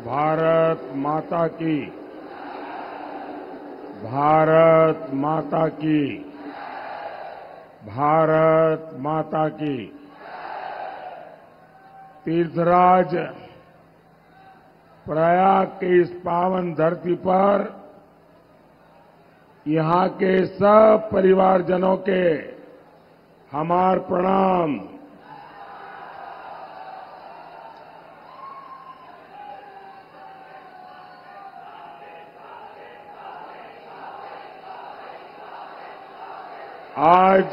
भारत माता की। भारत माता की। भारत माता की। तीर्थराज प्रयाग की इस पावन धरती पर यहां के सब परिवारजनों के हमार प्रणाम। आज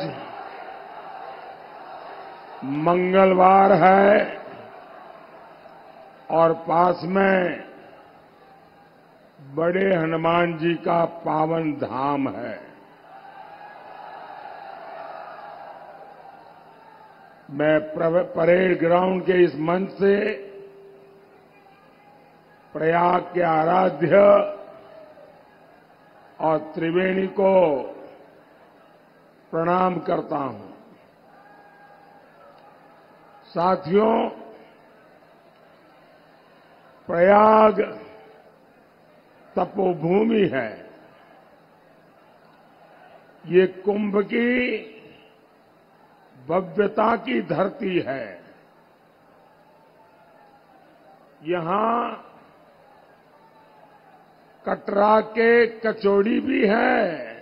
मंगलवार है और पास में बड़े हनुमान जी का पावन धाम है। मैं परेड ग्राउंड के इस मंच से प्रयाग के आराध्य और त्रिवेणी को प्रणाम करता हूं। साथियों, प्रयाग तपोभूमि है। ये कुंभ की भव्यता की धरती है। यहां कटरा के कचौड़ी भी है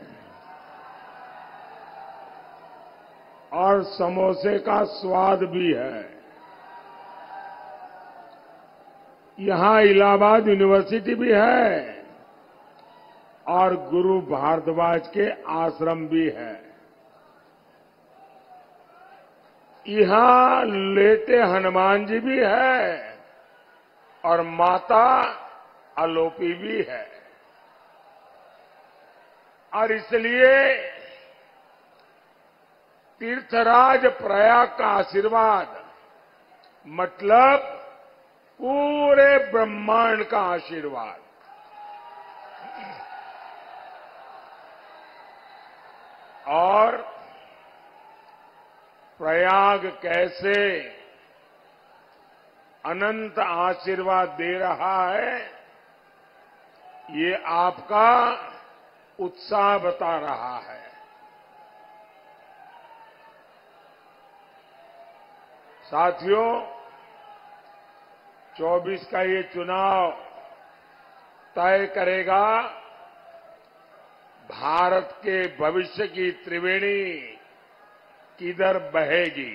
और समोसे का स्वाद भी है। यहां इलाहाबाद यूनिवर्सिटी भी है और गुरु भारद्वाज के आश्रम भी है। यहां लेटे हनुमान जी भी है और माता आलोपी भी है। और इसलिए तीर्थराज प्रयाग का आशीर्वाद मतलब पूरे ब्रह्मांड का आशीर्वाद। और प्रयाग कैसे अनंत आशीर्वाद दे रहा है, ये आपका उत्साह बता रहा है। साथियों, 24 का ये चुनाव तय करेगा भारत के भविष्य की त्रिवेणी किधर बहेगी।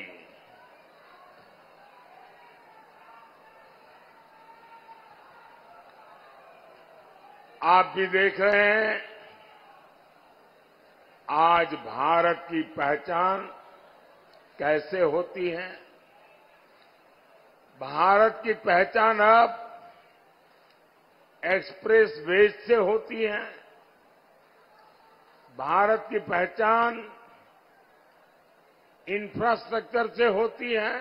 आप भी देख रहे हैं, आज भारत की पहचान कैसे होती है। भारत की पहचान अब एक्सप्रेस वेज से होती है। भारत की पहचान इंफ्रास्ट्रक्चर से होती है।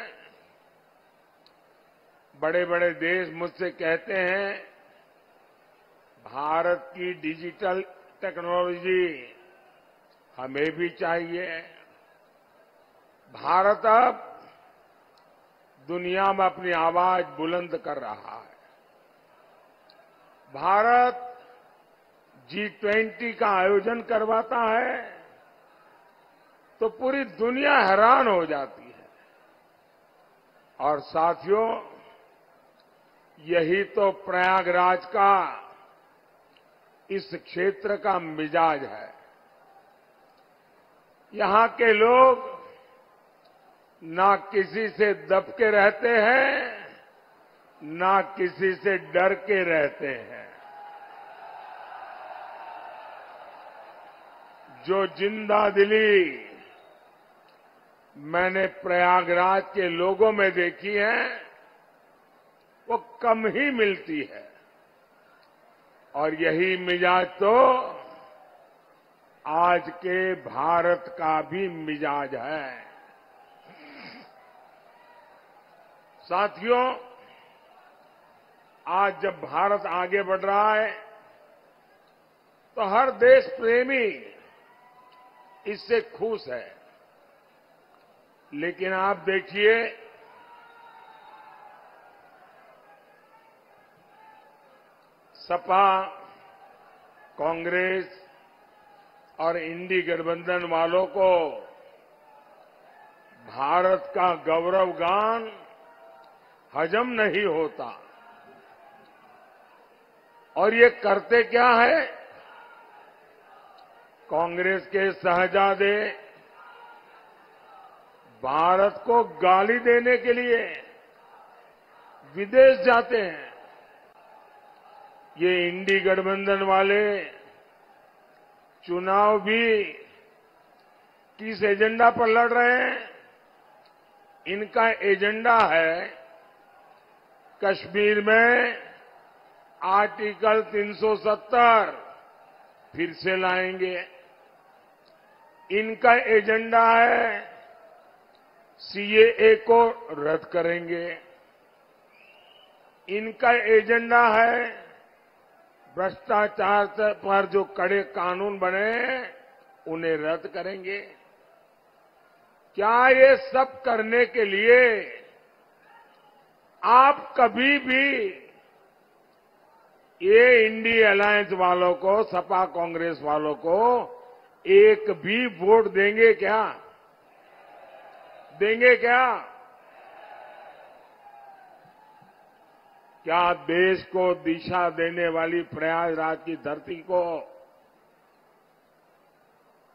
बड़े बड़े देश मुझसे कहते हैं, भारत की डिजिटल टेक्नोलॉजी हमें भी चाहिए। भारत अब दुनिया में अपनी आवाज बुलंद कर रहा है। भारत G20 का आयोजन करवाता है तो पूरी दुनिया हैरान हो जाती है। और साथियों, यही तो प्रयागराज का इस क्षेत्र का मिजाज है। यहां के लोग ना किसी से दब के रहते हैं, ना किसी से डर के रहते हैं। जो जिंदा दिली मैंने प्रयागराज के लोगों में देखी है, वो कम ही मिलती है। और यही मिजाज तो आज के भारत का भी मिजाज है। साथियों, आज जब भारत आगे बढ़ रहा है तो हर देश प्रेमी इससे खुश है। लेकिन आप देखिए, सपा, कांग्रेस और इंडी गठबंधन वालों को भारत का गौरव गान हजम नहीं होता। और ये करते क्या है? कांग्रेस के शहजादे भारत को गाली देने के लिए विदेश जाते हैं। ये इंडी गठबंधन वाले चुनाव भी किस एजेंडा पर लड़ रहे हैं? इनका एजेंडा है कश्मीर में आर्टिकल 370 फिर से लाएंगे। इनका एजेंडा है सीएए को रद्द करेंगे। इनका एजेंडा है भ्रष्टाचार पर जो कड़े कानून बने हैं उन्हें रद्द करेंगे। क्या ये सब करने के लिए आप कभी भी ये इंडी अलायंस वालों को, सपा कांग्रेस वालों को एक भी वोट देंगे क्या? देंगे क्या? क्या देश को दिशा देने वाली प्रयागराज की धरती को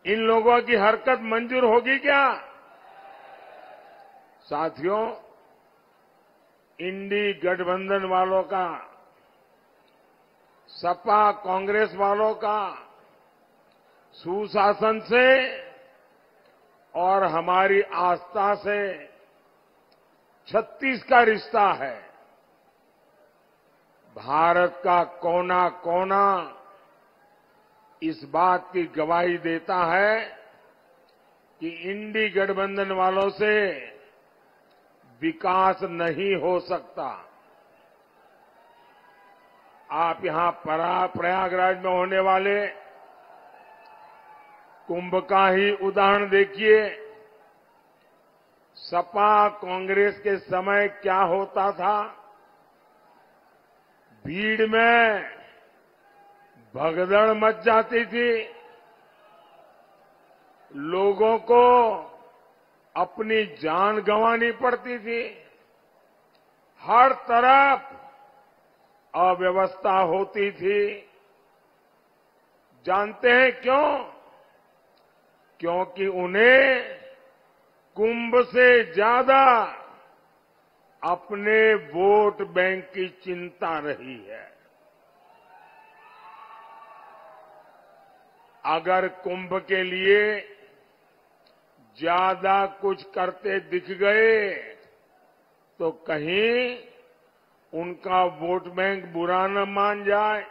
इन लोगों की हरकत मंजूर होगी क्या? साथियों, इंडी गठबंधन वालों का, सपा कांग्रेस वालों का सुशासन से और हमारी आस्था से 36 का रिश्ता है। भारत का कोना कोना इस बात की गवाही देता है कि इंडी गठबंधन वालों से विकास नहीं हो सकता। आप यहां प्रयागराज में होने वाले कुंभ का ही उदाहरण देखिए। सपा कांग्रेस के समय क्या होता था? भीड़ में भगदड़ मच जाती थी। लोगों को अपनी जान गंवानी पड़ती थी। हर तरफ अव्यवस्था होती थी। जानते हैं क्यों? क्योंकि उन्हें कुंभ से ज्यादा अपने वोट बैंक की चिंता रही है। अगर कुंभ के लिए ज्यादा कुछ करते दिख गए तो कहीं उनका वोट बैंक बुरा न मान जाए।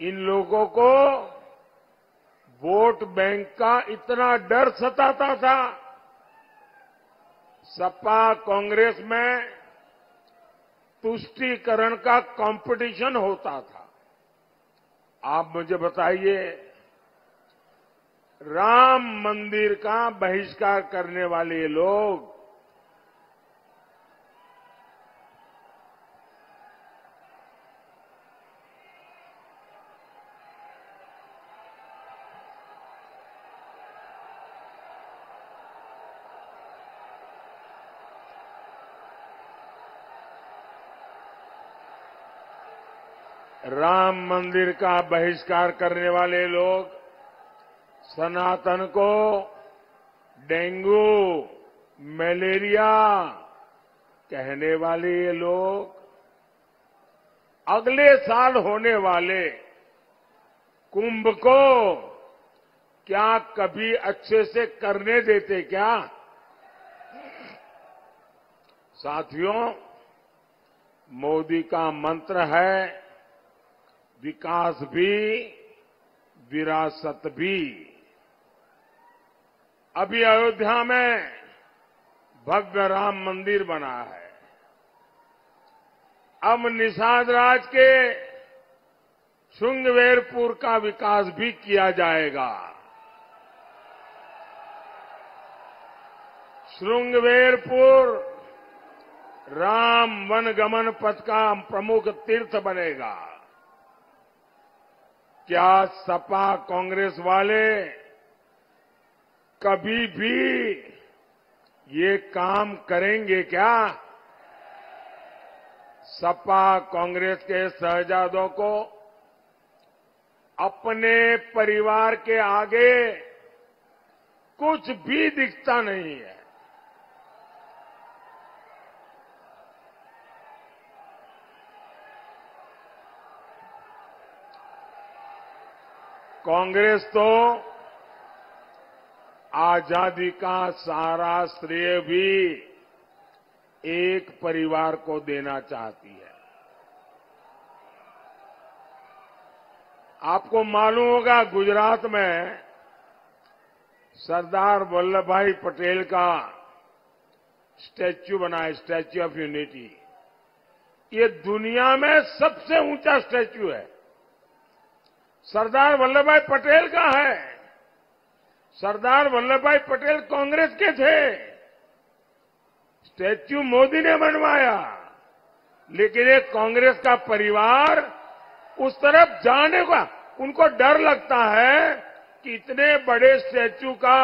इन लोगों को वोट बैंक का इतना डर सताता था। सपा कांग्रेस में तुष्टीकरण का कंपटीशन होता था। आप मुझे बताइए, राम मंदिर का बहिष्कार करने वाले लोग राम मंदिर का बहिष्कार करने वाले लोग, सनातन को डेंगू, मलेरिया कहने वाले ये लोग अगले साल होने वाले कुंभ को क्या कभी अच्छे से करने देते क्या? साथियों, मोदी का मंत्र है विकास भी विरासत भी। अभी अयोध्या में भव्य राम मंदिर बना है। अब निषाद राज के श्रृंगवेरपुर का विकास भी किया जाएगा। श्रृंगवेरपुर राम वनगमन पथ का प्रमुख तीर्थ बनेगा। क्या सपा कांग्रेस वाले कभी भी ये काम करेंगे क्या? सपा कांग्रेस के शहजादों को अपने परिवार के आगे कुछ भी दिखता नहीं है। कांग्रेस तो आजादी का सारा श्रेय भी एक परिवार को देना चाहती है। आपको मालूम होगा, गुजरात में सरदार वल्लभ भाई पटेल का स्टैच्यू बना है, स्टैच्यू ऑफ यूनिटी। ये दुनिया में सबसे ऊंचा स्टैच्यू है, सरदार वल्लभ भाई पटेल का है। सरदार वल्लभ भाई पटेल कांग्रेस के थे, स्टैच्यू मोदी ने बनवाया, लेकिन एक कांग्रेस का परिवार उस तरफ जाने का उनको डर लगता है कि इतने बड़े स्टैच्यू का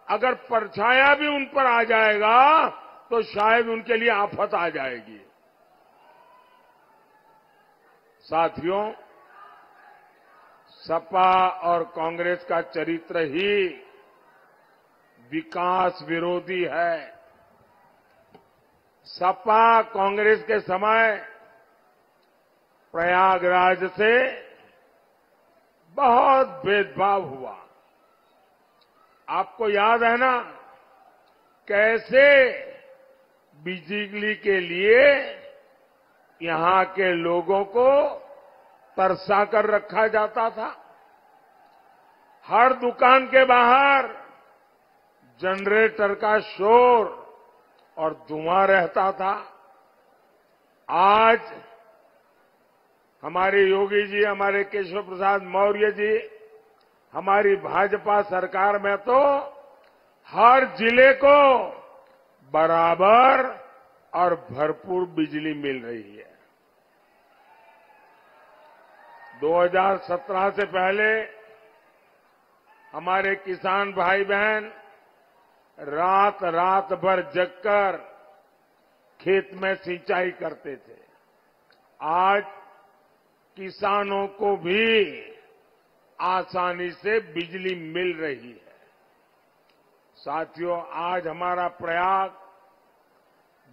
अगर परछाया भी उन पर आ जाएगा तो शायद उनके लिए आफत आ जाएगी। साथियों, सपा और कांग्रेस का चरित्र ही विकास विरोधी है। सपा कांग्रेस के समय प्रयागराज से बहुत भेदभाव हुआ। आपको याद है ना, कैसे बिजली के लिए यहां के लोगों को तरसा कर रखा जाता था। हर दुकान के बाहर जनरेटर का शोर और धुआं रहता था। आज हमारे योगी जी, हमारे केशव प्रसाद मौर्य जी, हमारी भाजपा सरकार में तो हर जिले को बराबर और भरपूर बिजली मिल रही है। 2017 से पहले हमारे किसान भाई बहन रात रात भर जगकर खेत में सिंचाई करते थे। आज किसानों को भी आसानी से बिजली मिल रही है। साथियों, आज हमारा प्रयाग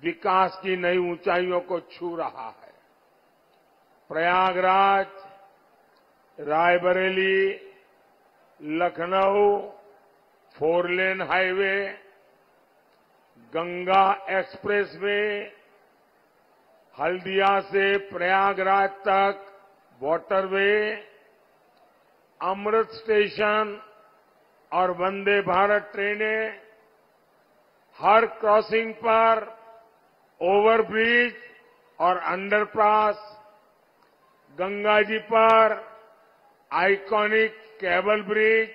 विकास की नई ऊंचाइयों को छू रहा है। Prayagraj, Raebareli, Lucknow 4 lane highway, Ganga expressway, Haldia से प्रयागराज तक वाटरवे, अमृत स्टेशन और वंदे भारत ट्रेनें, हर क्रॉसिंग पर ओवरब्रिज और अंडरपास, गंगा जी पर iconic cable bridge,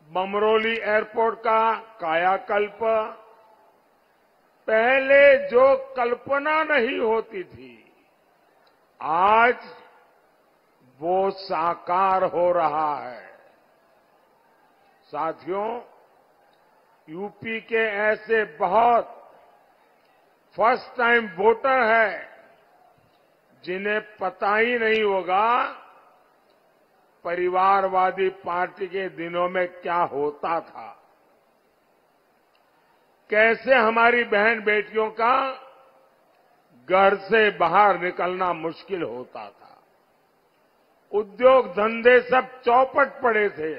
Bamrauli airport का कायाकल्प, पहले जो कल्पना नहीं होती थी आज वो साकार हो रहा है। साथियों, यूपी के ऐसे बहुत फर्स्ट टाइम वोटर हैं जिन्हें पता ही नहीं होगा परिवारवादी पार्टी के दिनों में क्या होता था, कैसे हमारी बहन बेटियों का घर से बाहर निकलना मुश्किल होता था। उद्योग धंधे सब चौपट पड़े थे।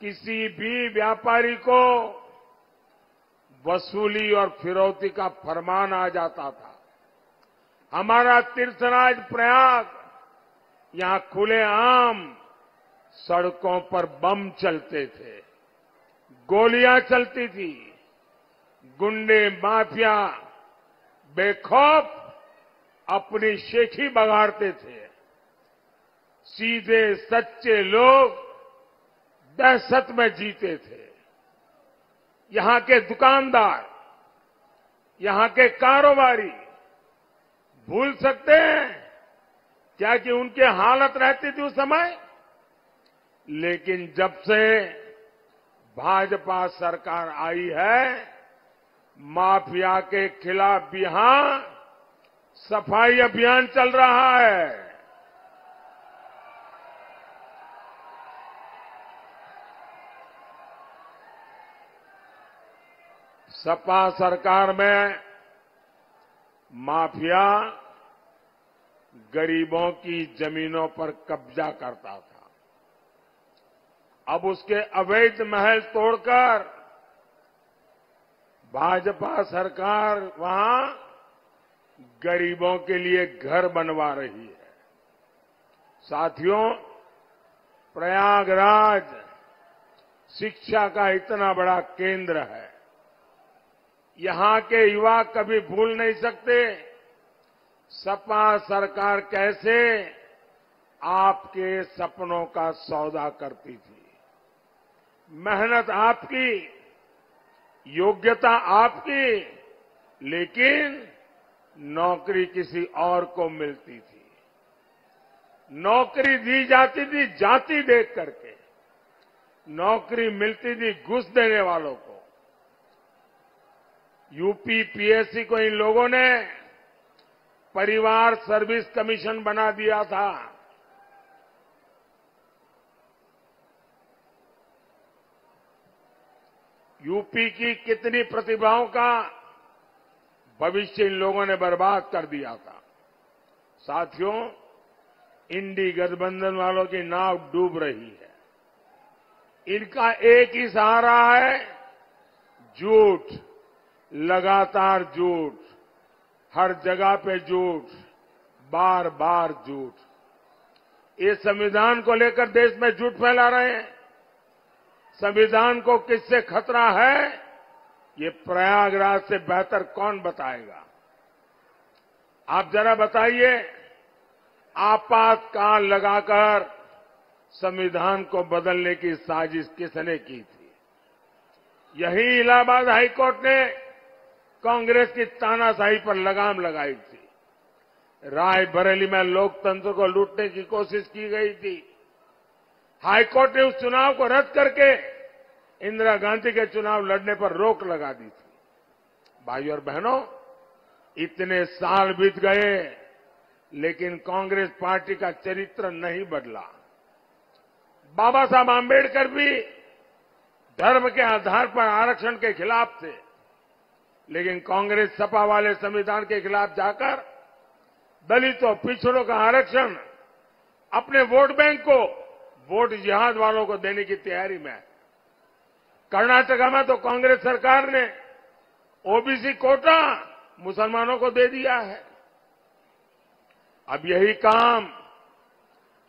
किसी भी व्यापारी को वसूली और फिरौती का फरमान आ जाता था। हमारा तीर्थराज प्रयाग, यहां खुलेआम सड़कों पर बम चलते थे, गोलियां चलती थी, गुंडे माफिया बेखौफ अपनी शेखी बगाड़ते थे। सीधे सच्चे लोग दहशत में जीते थे। यहां के दुकानदार, यहां के कारोबारी भूल सकते हैं क्या कि उनकी हालत रहती थी उस समय। लेकिन जब से भाजपा सरकार आई है, माफिया के खिलाफ यहां सफाई अभियान चल रहा है। सपा सरकार में माफिया गरीबों की जमीनों पर कब्जा करता था। अब उसके अवैध महल तोड़कर भाजपा सरकार वहां गरीबों के लिए घर बनवा रही है। साथियों, प्रयागराज शिक्षा का इतना बड़ा केंद्र है। यहां के युवा कभी भूल नहीं सकते सपा सरकार कैसे आपके सपनों का सौदा करती थी। मेहनत आपकी, योग्यता आपकी, लेकिन नौकरी किसी और को मिलती थी। नौकरी दी जाती थी जाति देख करके, नौकरी मिलती थी घुस देने वालों को। यूपी पीएससी को इन लोगों ने परिवार सर्विस कमीशन बना दिया था। यूपी की कितनी प्रतिभाओं का भविष्य इन लोगों ने बर्बाद कर दिया था। साथियों, इंडी गठबंधन वालों की नाव डूब रही है। इनका एक ही सहारा है, झूठ, लगातार झूठ, हर जगह पे झूठ, बार बार झूठ। ये संविधान को लेकर देश में झूठ फैला रहे हैं। संविधान को किससे खतरा है, ये प्रयागराज से बेहतर कौन बताएगा। आप जरा बताइए, आपातकाल लगाकर संविधान को बदलने की साजिश किसने की थी। यही इलाहाबाद हाईकोर्ट ने कांग्रेस की तानाशाही पर लगाम लगाई थी। रायबरेली में लोकतंत्र को लूटने की कोशिश की गई थी। हाईकोर्ट ने उस चुनाव को रद्द करके इंदिरा गांधी के चुनाव लड़ने पर रोक लगा दी थी। भाइयों और बहनों, इतने साल बीत गए लेकिन कांग्रेस पार्टी का चरित्र नहीं बदला। बाबा साहब आंबेडकर भी धर्म के आधार पर आरक्षण के खिलाफ थे, लेकिन कांग्रेस सपा वाले संविधान के खिलाफ जाकर दलितों, पिछड़ों का आरक्षण अपने वोट बैंक को वोट जिहाद वालों को देने की तैयारी में है। कर्नाटका में तो कांग्रेस सरकार ने ओबीसी कोटा मुसलमानों को दे दिया है। अब यही काम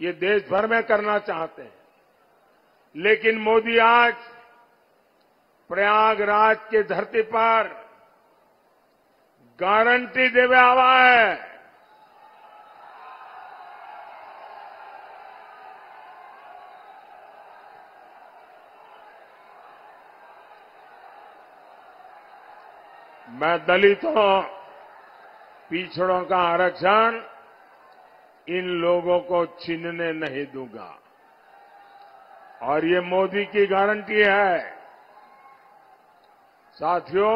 ये देश भर में करना चाहते हैं, लेकिन मोदी आज प्रयागराज की धरती पर गारंटी देवे आवा है। मैं दलितों, पिछड़ों का आरक्षण इन लोगों को छीनने नहीं दूंगा, और ये मोदी की गारंटी है। साथियों,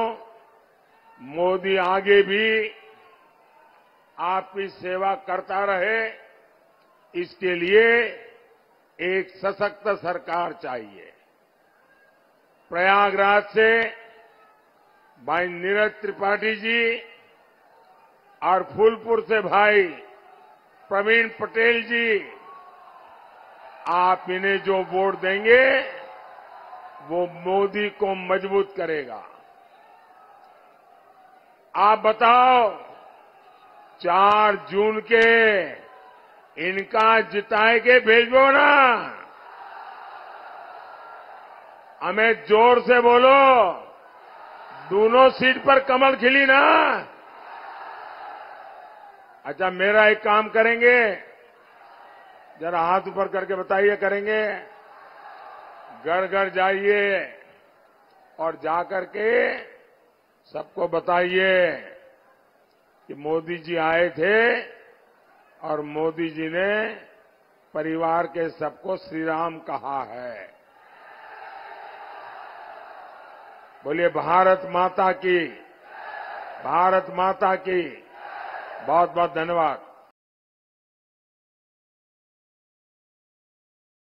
मोदी आगे भी आपकी सेवा करता रहे, इसके लिए एक सशक्त सरकार चाहिए। प्रयागराज से भाई नीरज त्रिपाठी जी और फूलपुर से भाई प्रवीण पटेल जी, आप इन्हें जो वोट देंगे वो मोदी को मजबूत करेगा। आप बताओ, 4 जून के इनका जिताए के भेजो ना। हमें जोर से बोलो, दोनों सीट पर कमल खिली ना। अच्छा, मेरा एक काम करेंगे, जरा हाथ ऊपर करके बताइए, करेंगे? घर घर जाइए और जाकर के सबको बताइए कि मोदी जी आए थे और मोदी जी ने परिवार के सबको श्री राम कहा है। बोलिए भारत माता की, भारत माता की। बहुत बहुत धन्यवाद।